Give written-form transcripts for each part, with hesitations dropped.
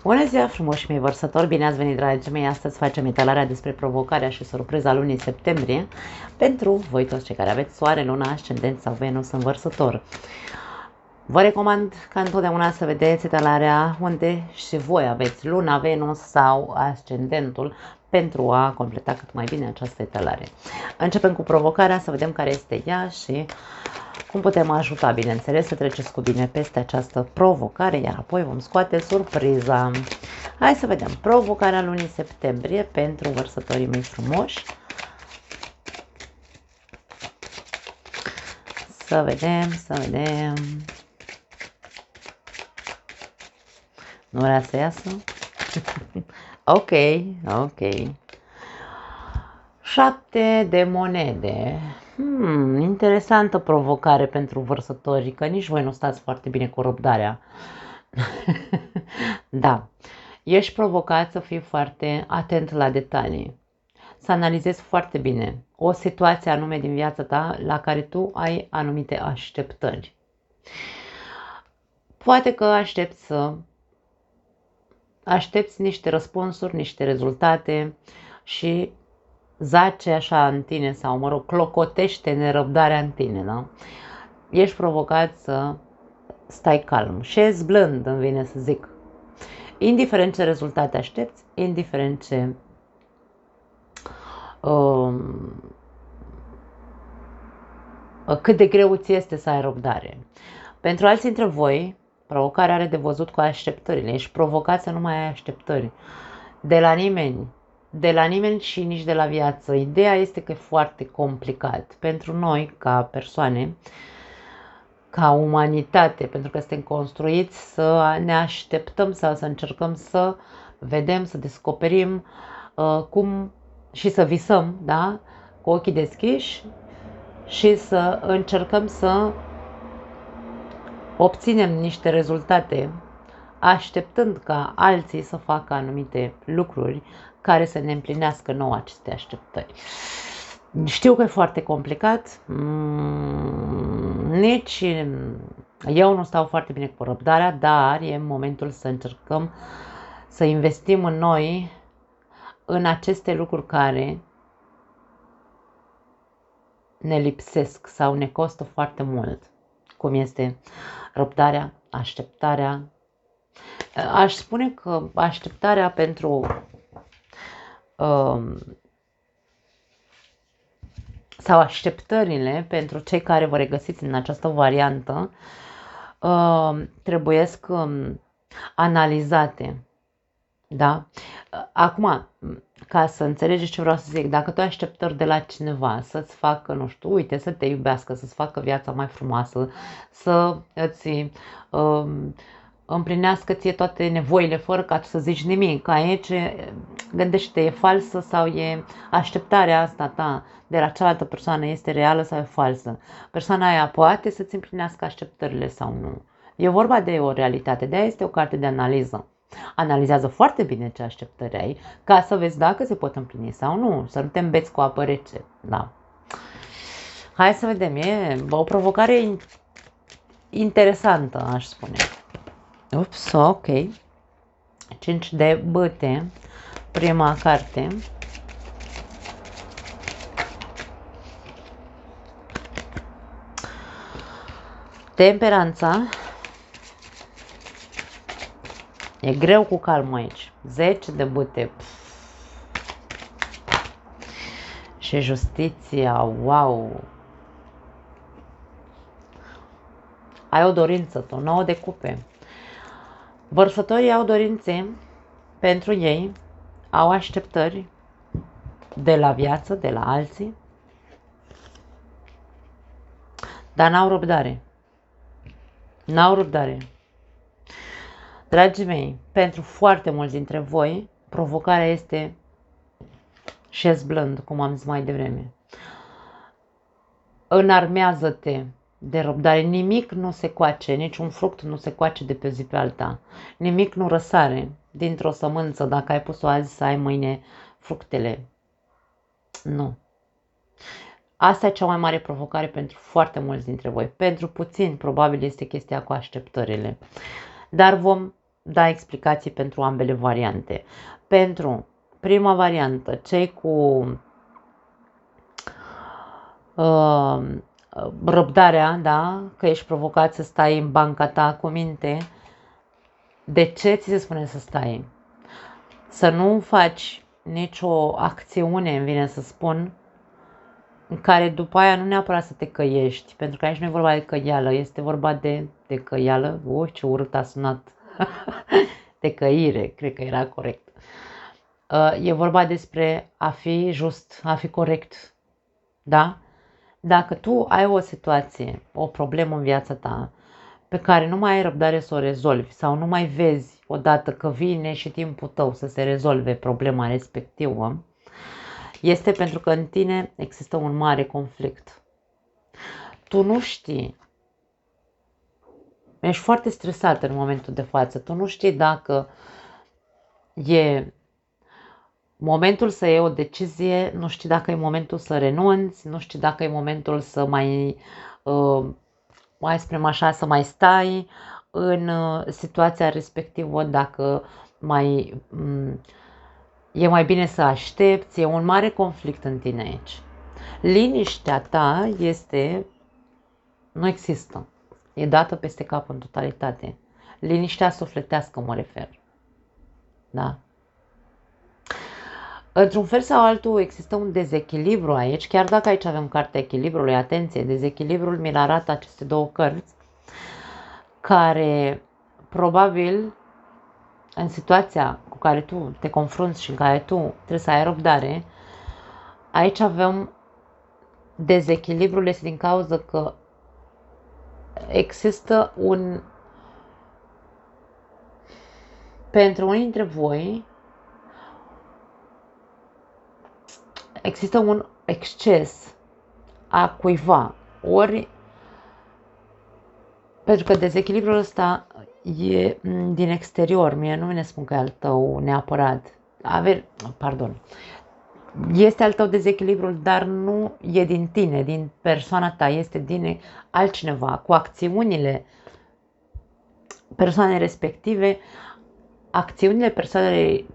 Bună ziua, frumoși mei vărsători! Bine ați venit, dragii mei! Astăzi facem etalarea despre provocarea și surpriza lunii septembrie pentru voi toți cei care aveți soare, luna, ascendent sau Venus în vărsător. Vă recomand ca întotdeauna să vedeți etalarea unde și voi aveți luna, Venus sau ascendentul pentru a completa cât mai bine această etalare. Începem cu provocarea, să vedem care este ea și cum putem ajuta, bineînțeles, să treceți cu bine peste această provocare, iar apoi vom scoate surpriza. Hai să vedem provocarea lunii septembrie pentru vărsătorii mei frumoși. Să vedem, să vedem. Nu vrea să iasă? Ok, ok. 7 de monede. Interesantă provocare pentru vărsătorii, că nici voi nu stați foarte bine cu răbdarea. Da, ești provocat să fii foarte atent la detalii, să analizezi foarte bine o situație anume din viața ta la care tu ai anumite așteptări. Poate că aștepți niște răspunsuri, niște rezultate și zace așa în tine sau, mă rog, clocotește nerăbdarea în tine, da? Ești provocat să stai calm, șezi blând, îmi vine să zic. Indiferent ce rezultate aștepți, indiferent ce cât de greu ți este să ai răbdare. Pentru alții dintre voi, provocarea are de văzut cu așteptările. Ești provocat să nu mai ai așteptări de la nimeni și nici de la viață. Ideea este că e foarte complicat pentru noi ca persoane, ca umanitate, pentru că suntem construiți să ne așteptăm sau să încercăm să vedem, să descoperim cum și să visăm, da? Cu ochii deschiși și să încercăm să obținem niște rezultate așteptând ca alții să facă anumite lucruri care să ne împlinească nouă aceste așteptări. Știu că e foarte complicat, nici eu nu stau foarte bine cu răbdarea, dar e momentul să încercăm să investim în noi, în aceste lucruri care ne lipsesc sau ne costă foarte mult, cum este răbdarea, așteptarea. Aș spune că așteptarea pentru sau așteptările pentru cei care vă regăsiți în această variantă trebuiesc analizate. Da? Acum, ca să înțelegeți ce vreau să zic, dacă tu ai așteptări de la cineva să-ți facă, nu știu, uite, să te iubească, să-ți facă viața mai frumoasă, să îți împlinească ție toate nevoile fără ca tu să zici nimic, ca aici, gândește, e falsă sau e așteptarea asta ta de la cealaltă persoană, este reală sau e falsă. Persoana aia poate să-ți împlinească așteptările sau nu. E vorba de o realitate, de aia este o carte de analiză. Analizează foarte bine ce așteptări ai, ca să vezi dacă se pot împlini sau nu, să nu te îmbeți cu apă rece. Da. Hai să vedem, e o provocare interesantă, aș spune. Ups, ok. 5 de bâte, prima carte. Temperanța. E greu cu calm aici. 10 de bâte. Și justiția, wow. Ai o dorință, tu, 9 de cupe. Vărsătorii au dorințe pentru ei, au așteptări de la viață, de la alții, dar n-au răbdare. N-au răbdare. Dragii mei, pentru foarte mulți dintre voi, provocarea este șez blând, cum am zis mai devreme. Înarmează-te de răbdare. Nimic nu se coace, niciun fruct nu se coace de pe zi pe alta. Nimic nu răsare dintr-o sămânță, dacă ai pus-o azi să ai mâine fructele. Nu. Asta e cea mai mare provocare pentru foarte mulți dintre voi. Pentru puțini, probabil, este chestia cu așteptările. Dar vom da explicații pentru ambele variante. Pentru prima variantă, cei cu răbdarea, da, că ești provocat să stai în banca ta cu minte, de ce ți se spune să stai? Să nu faci nicio acțiune, îmi vine să spun, în care după aia nu neapărat să te căiești, pentru că aici nu e vorba de căială, este vorba de căială, ce urât a sunat, de căire, cred că era corect. E vorba despre a fi just, a fi corect, da? Dacă tu ai o situație, o problemă în viața ta, pe care nu mai ai răbdare să o rezolvi sau nu mai vezi odată că vine și timpul tău să se rezolve problema respectivă, este pentru că în tine există un mare conflict. Tu nu știi, ești foarte stresat în momentul de față, tu nu știi dacă e momentul să iei o decizie, nu știi dacă e momentul să renunți, nu știi dacă e momentul să mai spunem așa, să mai stai în situația respectivă, dacă e mai bine să aștepți, e un mare conflict în tine aici. Liniștea ta nu există, e dată peste cap în totalitate. Liniștea sufletească mă refer, da? Într-un fel sau altul există un dezechilibru aici, chiar dacă aici avem cartea echilibrului, atenție, dezechilibrul mi-l arată aceste două cărți, care probabil în situația cu care tu te confrunți și în care tu trebuie să ai răbdare, aici avem dezechilibrul este din cauza că există pentru unii dintre voi există un exces a cuiva, ori pentru că dezechilibrul ăsta e din exterior, mie nu ne spun că e al tău neapărat, este al tău dezechilibrul, dar nu e din tine, din persoana ta, este din altcineva, cu acțiunile persoanei respective. Acțiunile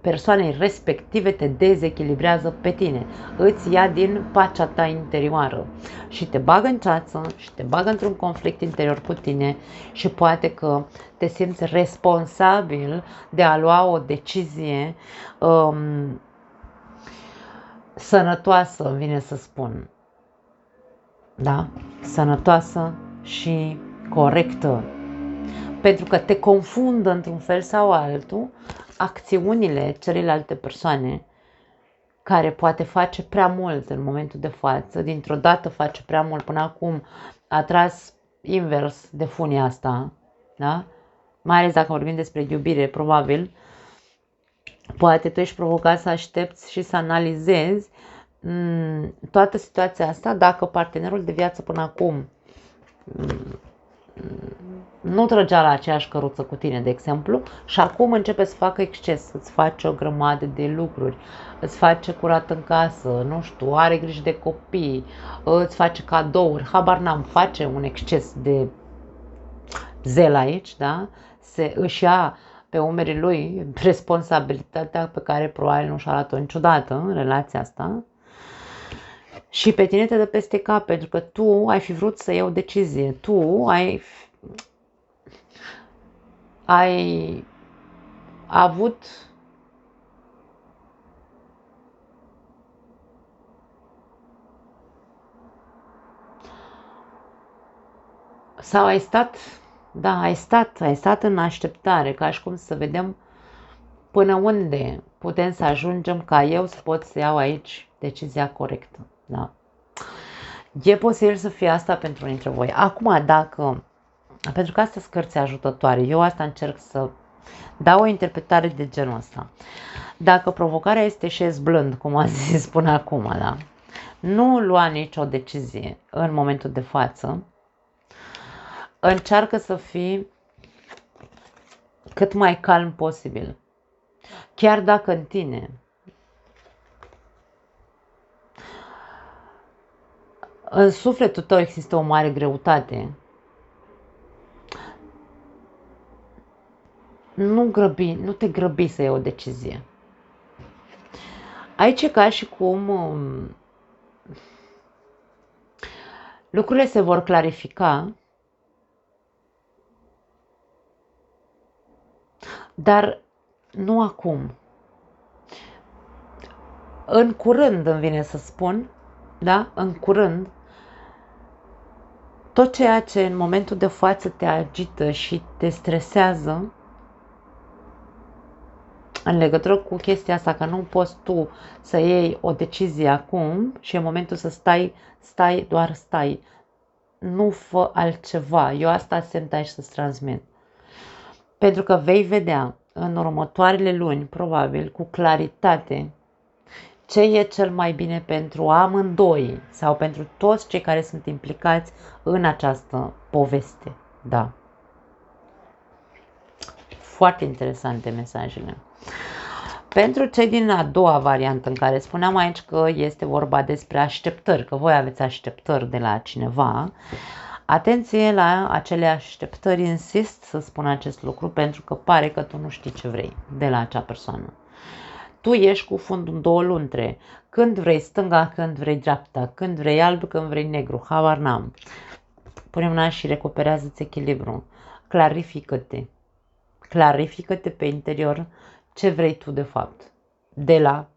persoanei respective te dezechilibrează pe tine, îți ia din pacea ta interioară și te bagă în ceață și te bagă într-un conflict interior cu tine și poate că te simți responsabil de a lua o decizie sănătoasă, îmi vine să spun, da? Sănătoasă și corectă. Pentru că te confundă într-un fel sau altul acțiunile celelalte persoane care poate face prea mult în momentul de față, dintr-o dată face prea mult, până acum a tras invers de funia asta, da? Mai ales dacă vorbim despre iubire, probabil, poate tu ești provocat să aștepți și să analizezi toată situația asta, dacă partenerul de viață până acum nu trăgea la aceeași căruță cu tine, de exemplu, și acum începe să facă exces, îți face o grămadă de lucruri, îți face curat în casă, nu știu, are grijă de copii, îți face cadouri, habar n-am, face un exces de zel aici, da? Își ia pe umerii lui responsabilitatea pe care probabil nu și-a luat-o niciodată în relația asta. Și pe tine te dă peste cap, pentru că tu ai fi vrut să iei o decizie, tu ai avut sau ai stat în așteptare, ca și cum să vedem până unde putem să ajungem ca eu să pot să iau aici decizia corectă, da? E posibil să fie asta pentru unii dintre voi. Acum, pentru că astea sunt cărți ajutătoare, eu asta încerc să dau o interpretare de genul ăsta. Dacă provocarea este șez blând, cum ați zis până acum, da? Nu lua nicio decizie în momentul de față. Încearcă să fii cât mai calm posibil. Chiar dacă în tine în sufletul tău există o mare greutate, nu te grăbi să iei o decizie. Aici e ca și cum lucrurile se vor clarifica, dar nu acum. În curând îmi vine să spun, da? În curând, tot ceea ce în momentul de față te agită și te stresează în legătură cu chestia asta, că nu poți tu să iei o decizie acum și în momentul să stai, doar stai. Nu fă altceva. Eu asta simt aici să-ți transmit. Pentru că vei vedea în următoarele luni, probabil, cu claritate, ce e cel mai bine pentru amândoi sau pentru toți cei care sunt implicați în această poveste. Da. Foarte interesante mesajele. Pentru cei din a doua variantă în care spuneam aici că este vorba despre așteptări, că voi aveți așteptări de la cineva, atenție la acele așteptări, insist să spun acest lucru pentru că pare că tu nu știi ce vrei de la acea persoană. Tu ești cu fundul în două luntre, când vrei stânga, când vrei dreapta, când vrei alb, când vrei negru, habar n-am. Pune mâna și recuperează-ți echilibru, clarifică-te pe interior ce vrei tu de fapt, de la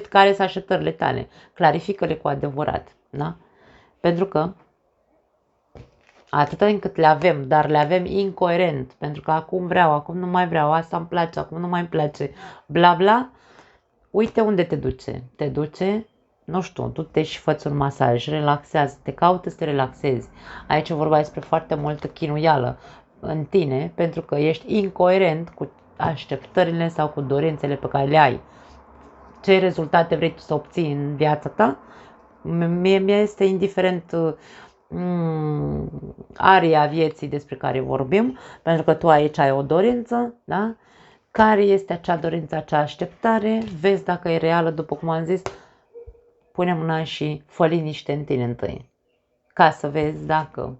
care sunt așteptările tale, clarifică-le cu adevărat, da? Pentru că atâta încât le avem, dar le avem incoerent, pentru că acum vreau, acum nu mai vreau, asta îmi place, acum nu mai îmi place, bla bla, uite unde te duce. Te duce, nu știu, du-te și fă-ți un masaj, relaxează, caută să te relaxezi. Aici e vorba despre foarte multă chinuială în tine, pentru că ești incoerent cu așteptările sau cu dorințele pe care le ai. Ce rezultate vrei tu să obții în viața ta? Mie este indiferent aria vieții despre care vorbim, pentru că tu aici ai o dorință, da? Care este acea dorință, acea așteptare? Vezi dacă e reală, după cum am zis, pune mâna și fă liniște în tine întâi, ca să vezi dacă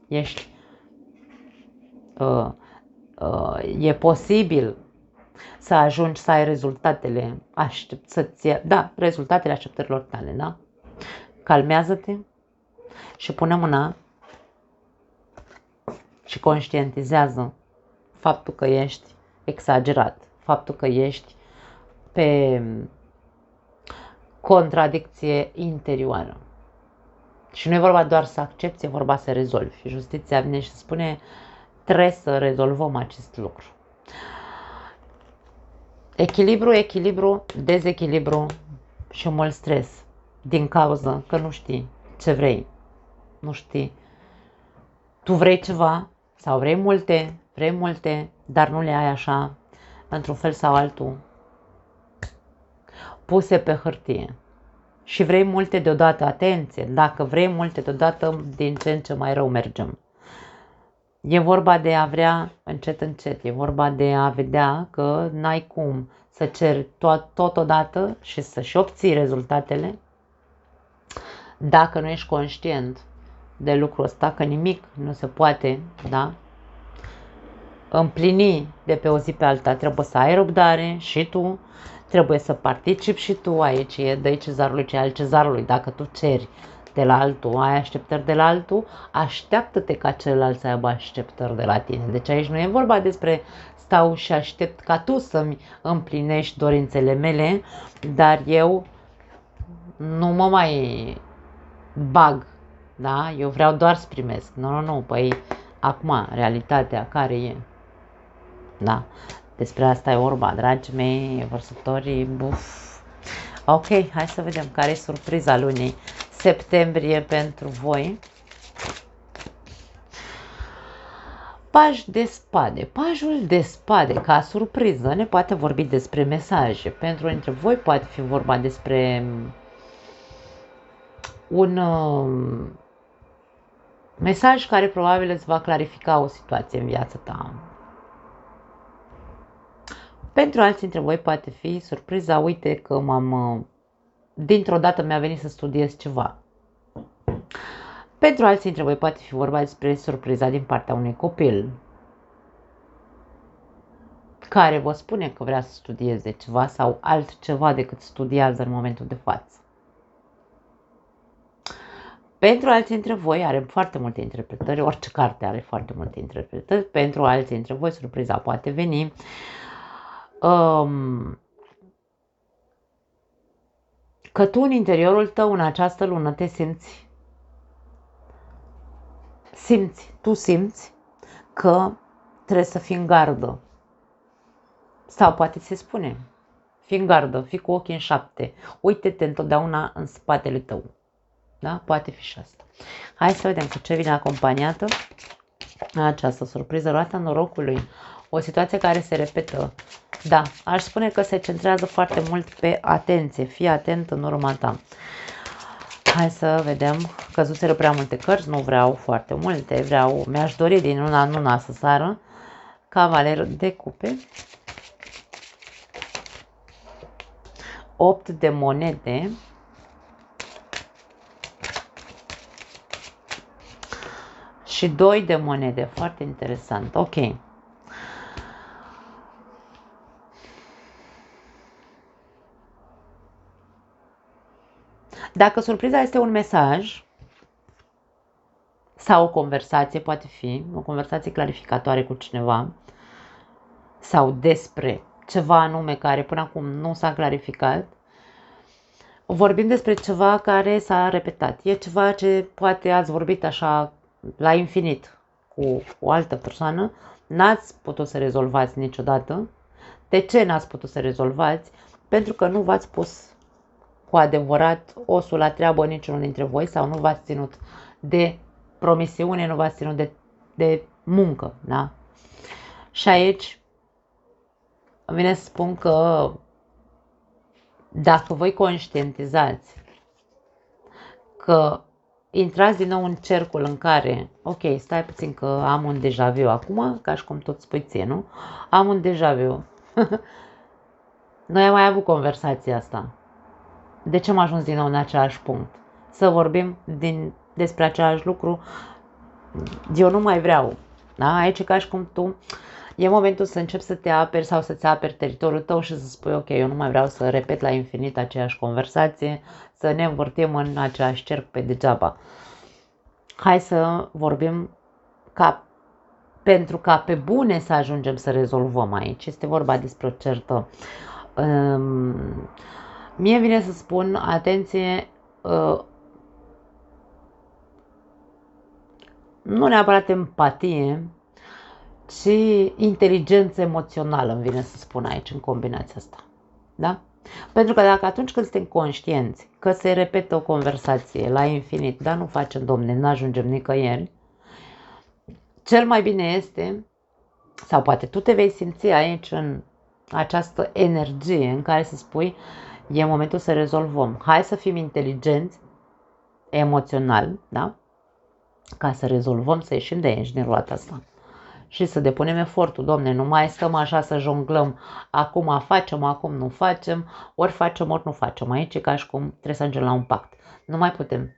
ești e posibil să ajungi să ai rezultatele rezultatele așteptărilor tale, da? Calmează-te și pune mâna și conștientizează faptul că ești exagerat, faptul că ești pe contradicție interioară. Și nu e vorba doar să accepti, e vorba să rezolvi. Justiția vine și spune, trebuie să rezolvăm acest lucru. Echilibru, dezechilibru și mult stres din cauza că nu știi ce vrei. Nu știi. Tu vrei ceva sau vrei multe, dar nu le ai așa, într-un fel sau altul, puse pe hârtie. Și vrei multe deodată, atenție, dacă vrei multe deodată, din ce în ce mai rău mergem. E vorba de a vrea încet, e vorba de a vedea că n-ai cum să ceri tot odată și să-și obții rezultatele dacă nu ești conștient de lucrul ăsta, că nimic nu se poate, da? Împlini de pe o zi pe alta, trebuie să ai răbdare și tu, trebuie să participi și tu, aici e dă-i cezarului ce al cezarului, dacă tu ceri de la altul, ai așteptări de la altul, așteaptă-te ca celălalt să aibă așteptări de la tine. Deci aici nu e vorba despre stau și aștept ca tu să-mi împlinești dorințele mele, dar eu nu mă mai bag, da? Eu vreau doar să primesc. Nu, păi acum, realitatea care e? Da, despre asta e vorba, dragii mei, vărsătorii, buf. Ok, hai să vedem care e surpriza lunii septembrie pentru voi. Paj de spade. Pajul de spade, ca surpriză, ne poate vorbi despre mesaje. Pentru unii dintre voi poate fi vorba despre un mesaj care probabil îți va clarifica o situație în viața ta. Pentru alții dintre voi poate fi surpriza, uite că dintr-o dată mi-a venit să studiez ceva. Pentru alții dintre voi poate fi vorba despre surpriza din partea unui copil care vă spune că vrea să studieze ceva sau altceva decât studiază în momentul de față. Pentru alții dintre voi are foarte multe interpretări, orice carte are foarte multe interpretări. Pentru alții dintre voi surpriza poate veni că tu în interiorul tău în această lună te simți că trebuie să fii în gardă. Sau poate se spune, fii în gardă, fii cu ochii în 7, uite-te întotdeauna în spatele tău. Da? Poate fi și asta. Hai să vedem cu ce vine acompaniată această surpriză, roata norocului. O situație care se repetă. Da, aș spune că se centrează foarte mult pe atenție. Fii atent în urma ta. Hai să vedem. Căzuseră prea multe cărți, nu vreau foarte multe. Mi-aș dori din una în una să sară. Cavaler de cupe. 8 de monede. Și 2 de monede. Foarte interesant. Ok. Dacă surpriza este un mesaj sau o conversație, poate fi o conversație clarificatoare cu cineva sau despre ceva anume care până acum nu s-a clarificat, vorbim despre ceva care s-a repetat. E ceva ce poate ați vorbit așa la infinit cu o altă persoană, n-ați putut să rezolvați niciodată. De ce n-ați putut să rezolvați? Pentru că nu v-ați pus cu adevărat osul la treabă niciunul dintre voi sau nu v-ați ținut de promisiune, nu v-ați ținut de muncă. Da? Și aici îmi vine să spun că dacă voi conștientizați că intrați din nou în cercul în care, ok, stai puțin că am un deja vu acum, ca și cum tot spui ție, nu? Am un deja vu. Noi am mai avut conversația asta. De ce am ajuns din nou în același punct? Să vorbim despre același lucru. Eu nu mai vreau. Da? Aici e ca și cum tu, e momentul să începi să te aperi sau să-ți aperi teritoriul tău și să spui, ok, eu nu mai vreau să repet la infinit aceeași conversație, să ne învârtim în același cerc pe degeaba. Hai să vorbim pentru ca pe bune să ajungem să rezolvăm aici. Este vorba despre o certă. Mie vine să spun, atenție, nu neapărat empatie, ci inteligență emoțională, îmi vine să spun aici, în combinația asta. Da? Pentru că dacă atunci când suntem conștienți că se repetă o conversație la infinit, dar nu facem, domne, nu ajungem nicăieri, cel mai bine este, sau poate tu te vei simți aici în această energie în care să spui, e momentul să rezolvăm. Hai să fim inteligenți, emoțional, da? Ca să rezolvăm, să ieșim de aici, din roata asta. Și să depunem efortul, domne, nu mai stăm așa să jonglăm, acum facem, acum nu facem, ori facem, ori nu facem. Aici e ca și cum trebuie să ajungem la un pact. Nu mai putem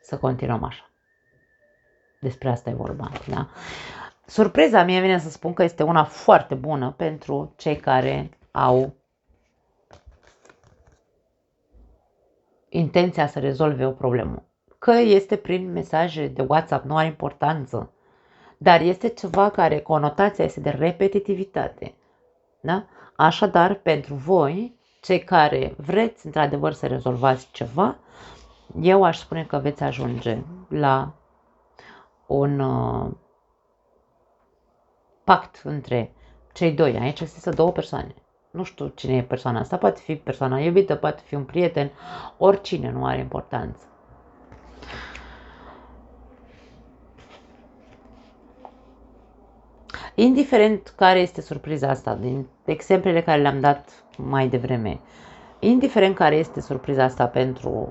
să continuăm așa. Despre asta e vorba, da? Surpriza mie vine să spun că este una foarte bună pentru cei care au intenția să rezolve o problemă. Că este prin mesaje de WhatsApp, nu are importanță. Dar este ceva care conotația este de repetitivitate. Da? Așadar, pentru voi, cei care vreți într-adevăr să rezolvați ceva, eu aș spune că veți ajunge la un pact între cei doi. Aici există două persoane. Nu știu cine e persoana asta, poate fi persoana iubită, poate fi un prieten, oricine, nu are importanță. Indiferent care este surpriza asta, din exemplele care le-am dat mai devreme, indiferent care este surpriza asta pentru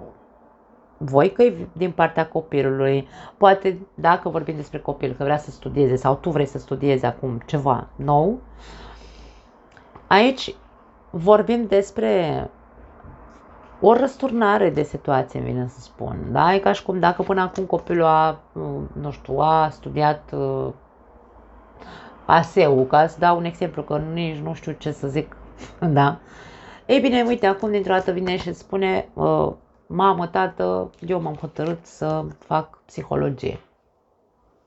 voi, că e din partea copilului, poate dacă vorbim despre copil, că vrea să studieze sau tu vrei să studiezi acum ceva nou, aici vorbim despre o răsturnare de situație, îmi vine să spun. Da? E ca și cum dacă până acum copilul a, nu știu, a studiat ASEU, ca să dau un exemplu, că nici nu știu ce să zic, da? Ei bine, uite, acum dintr-o dată vine și spune, mamă, tată, eu m-am hotărât să fac psihologie.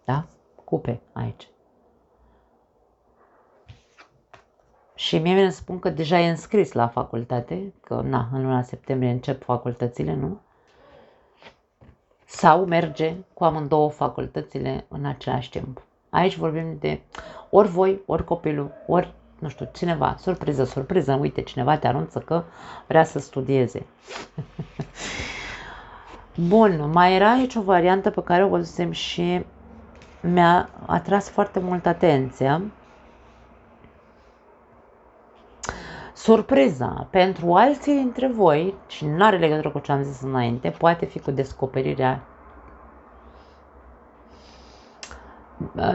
Da? Cupe aici. Și mie vine să spun că deja e înscris la facultate, că na, în luna septembrie încep facultățile, nu? Sau merge cu amândouă facultățile în același timp. Aici vorbim de ori voi, ori copilul, ori, nu știu, cineva, surpriză, surpriză, uite, cineva te anunță că vrea să studieze. Bun, mai era aici o variantă pe care o văzusem și mi-a atras foarte mult atenția. Surpriza pentru alții dintre voi, și nu are legătură cu ce am zis înainte, poate fi cu descoperirea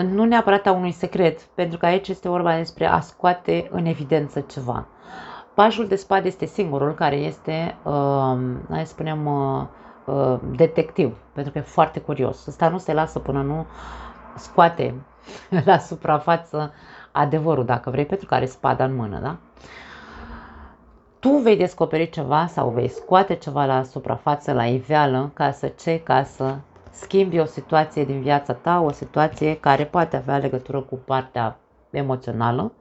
nu neapărat a unui secret, pentru că aici este vorba despre a scoate în evidență ceva. Pașul de spade este singurul care este, hai să spunem, detectiv, pentru că e foarte curios. Ăsta nu se lasă până nu scoate la suprafață adevărul, dacă vrei, pentru că are spada în mână, da? Tu vei descoperi ceva sau vei scoate ceva la suprafață, la iveală, ca să ce? Ca să schimbi o situație din viața ta, o situație care poate avea legătură cu partea emoțională.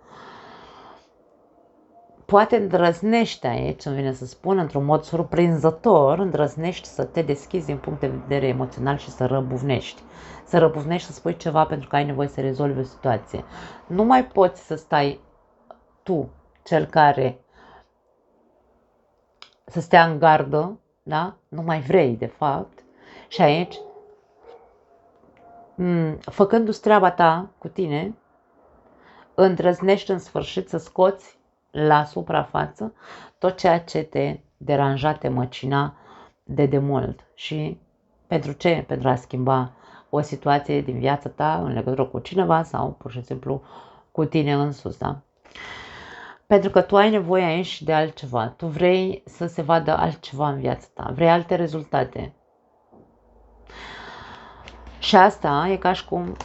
Poate îndrăznești aici, îmi vine să spun, într-un mod surprinzător, îndrăznești să te deschizi din punct de vedere emoțional și să răbuvnești. Să răbuvnești, să spui ceva pentru că ai nevoie să rezolvi o situație. Nu mai poți să stai tu, cel care să stea în gardă, da? Nu mai vrei, de fapt. Și aici, făcându-ți treaba ta cu tine, îndrăznești în sfârșit să scoți la suprafață tot ceea ce te deranja, te măcina de demult. Și pentru ce? Pentru a schimba o situație din viața ta în legătură cu cineva sau pur și simplu cu tine însuți, da? Pentru că tu ai nevoie aici de altceva. Tu vrei să se vadă altceva în viața ta. Vrei alte rezultate. Și asta e ca și cum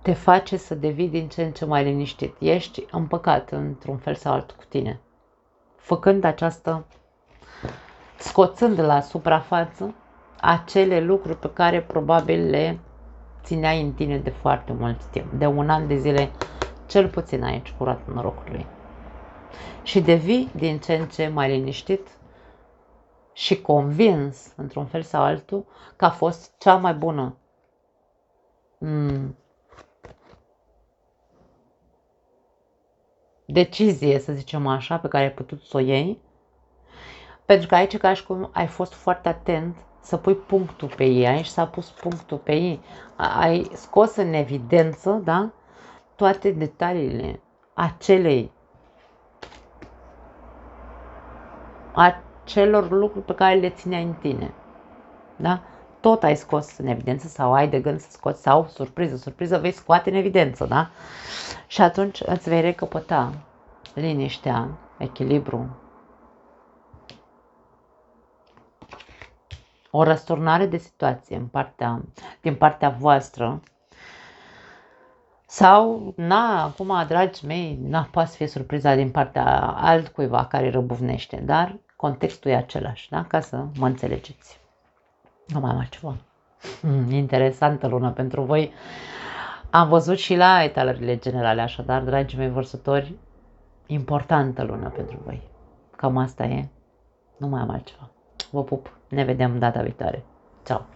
te face să devii din ce în ce mai liniștit. Ești împăcat într-un fel sau altul cu tine. Făcând această, scoțând la suprafață acele lucruri pe care probabil le țineai în tine de foarte mult timp. De un an de zile, cel puțin aici, curat norocului. Și devii din ce în ce mai liniștit și convins, într-un fel sau altul, că a fost cea mai bună decizie, să zicem așa, pe care ai putut să o iei. Pentru că aici, ca și cum ai fost foarte atent să pui punctul pe ei, aici s-a pus punctul pe ei, ai scos în evidență, da, toate detaliile acelor lucruri pe care le țineai în tine, da? Tot ai scos în evidență sau ai de gând să scoți sau, surpriză, vei scoate în evidență, da? Și atunci îți vei recăpăta liniștea, echilibru, o răsturnare de situație din partea voastră. Sau, acum, dragii mei, poate să fie surpriza din partea altcuiva care răbuvnește, dar contextul e același, da? Ca să mă înțelegeți. Nu mai am altceva. Interesantă lună pentru voi. Am văzut și la etalările generale, așadar, dragii mei vărsători, importantă lună pentru voi. Cam asta e. Nu mai am altceva. Vă pup. Ne vedem data viitoare. Ciao.